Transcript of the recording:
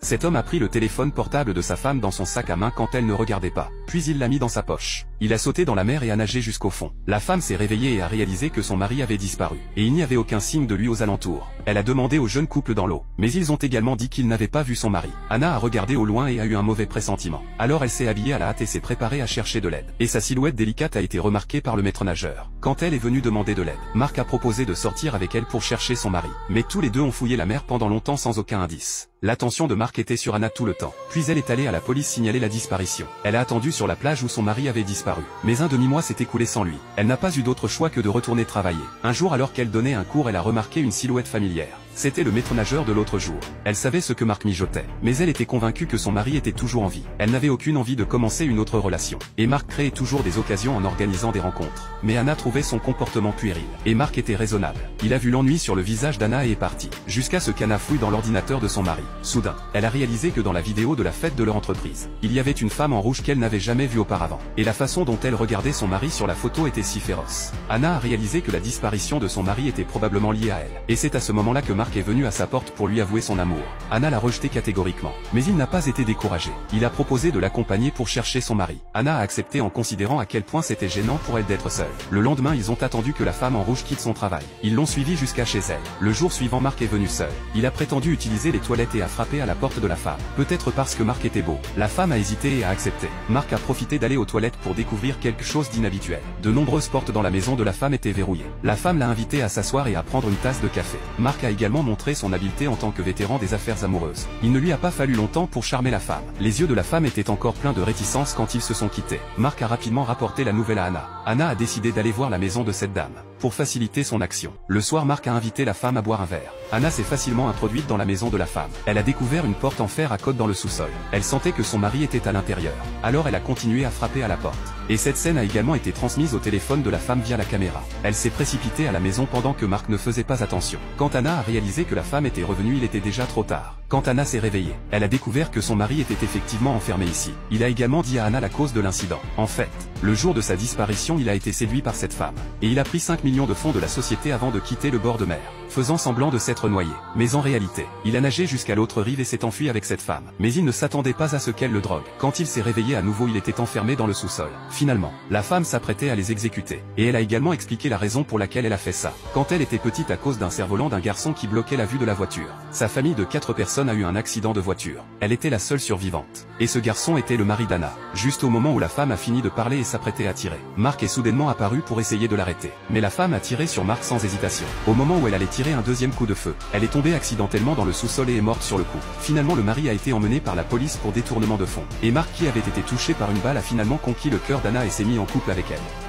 Cet homme a pris le téléphone portable de sa femme dans son sac à main quand elle ne regardait pas. Puis il l'a mis dans sa poche. Il a sauté dans la mer et a nagé jusqu'au fond. La femme s'est réveillée et a réalisé que son mari avait disparu. Et il n'y avait aucun signe de lui aux alentours. Elle a demandé au jeune couple dans l'eau. Mais ils ont également dit qu'ils n'avaient pas vu son mari. Anna a regardé au loin et a eu un mauvais pressentiment. Alors elle s'est habillée à la hâte et s'est préparée à chercher de l'aide. Et sa silhouette délicate a été remarquée par le maître nageur. Quand elle est venue demander de l'aide, Marc a proposé de sortir avec elle pour chercher son mari. Mais tous les deux ont fouillé la mer pendant longtemps sans aucun indice. L'attention de Marc était sur Anna tout le temps. Puis elle est allée à la police signaler la disparition. Elle a attendu sur la plage où son mari avait disparu. Mais un demi-mois s'est écoulé sans lui. Elle n'a pas eu d'autre choix que de retourner travailler. Un jour, alors qu'elle donnait un cours, elle a remarqué une silhouette familière. C'était le maître nageur de l'autre jour. Elle savait ce que Marc mijotait. Mais elle était convaincue que son mari était toujours en vie. Elle n'avait aucune envie de commencer une autre relation. Et Marc créait toujours des occasions en organisant des rencontres. Mais Anna trouvait son comportement puéril. Et Marc était raisonnable. Il a vu l'ennui sur le visage d'Anna et est parti. Jusqu'à ce qu'Anna fouille dans l'ordinateur de son mari. Soudain, elle a réalisé que dans la vidéo de la fête de leur entreprise, il y avait une femme en rouge qu'elle n'avait jamais vue auparavant. Et la façon dont elle regardait son mari sur la photo était si féroce. Anna a réalisé que la disparition de son mari était probablement liée à elle. Et c'est à ce moment-là que Marc est venu à sa porte pour lui avouer son amour. Anna l'a rejeté catégoriquement. Mais il n'a pas été découragé. Il a proposé de l'accompagner pour chercher son mari. Anna a accepté en considérant à quel point c'était gênant pour elle d'être seule. Le lendemain, ils ont attendu que la femme en rouge quitte son travail. Ils l'ont suivi jusqu'à chez elle. Le jour suivant, Marc est venu seul. Il a prétendu utiliser les toilettes et a frappé à la porte de la femme. Peut-être parce que Marc était beau. La femme a hésité et a accepté. Marc a profité d'aller aux toilettes pour découvrir quelque chose d'inhabituel. De nombreuses portes dans la maison de la femme étaient verrouillées. La femme l'a invité à s'asseoir et à prendre une tasse de café. Marc a également montré son habileté en tant que vétéran des affaires amoureuses. Il ne lui a pas fallu longtemps pour charmer la femme. Les yeux de la femme étaient encore pleins de réticence quand ils se sont quittés. Marc a rapidement rapporté la nouvelle à Anna. Anna a décidé d'aller voir la maison de cette dame. Pour faciliter son action. Le soir, Marc a invité la femme à boire un verre. Anna s'est facilement introduite dans la maison de la femme. Elle a découvert une porte en fer à côte dans le sous-sol. Elle sentait que son mari était à l'intérieur. Alors elle a continué à frapper à la porte. Et cette scène a également été transmise au téléphone de la femme via la caméra. Elle s'est précipitée à la maison pendant que Marc ne faisait pas attention. Quand Anna a réalisé que la femme était revenue, il était déjà trop tard. Quand Anna s'est réveillée, elle a découvert que son mari était effectivement enfermé ici. Il a également dit à Anna la cause de l'incident. En fait, le jour de sa disparition, il a été séduit par cette femme. Et il a pris 5 millions de fonds de la société avant de quitter le bord de mer, faisant semblant de s'être noyé. Mais en réalité, il a nagé jusqu'à l'autre rive et s'est enfui avec cette femme. Mais il ne s'attendait pas à ce qu'elle le drogue. Quand il s'est réveillé à nouveau, il était enfermé dans le sous-sol. Finalement, la femme s'apprêtait à les exécuter. Et elle a également expliqué la raison pour laquelle elle a fait ça. Quand elle était petite, à cause d'un cerf-volant d'un garçon qui bloquait la vue de la voiture. Sa famille de 4 personnes a eu un accident de voiture. Elle était la seule survivante. Et ce garçon était le mari d'Anna. Juste au moment où la femme a fini de parler et s'apprêtait à tirer, Marc est soudainement apparu pour essayer de l'arrêter. Mais la femme a tiré sur Marc sans hésitation. Au moment où elle allait tirer un deuxième coup de feu, elle est tombée accidentellement dans le sous-sol et est morte sur le coup. Finalement, le mari a été emmené par la police pour détournement de fonds. Et Marc, qui avait été touché par une balle, a finalement conquis le cœur d'Anna et s'est mis en couple avec elle.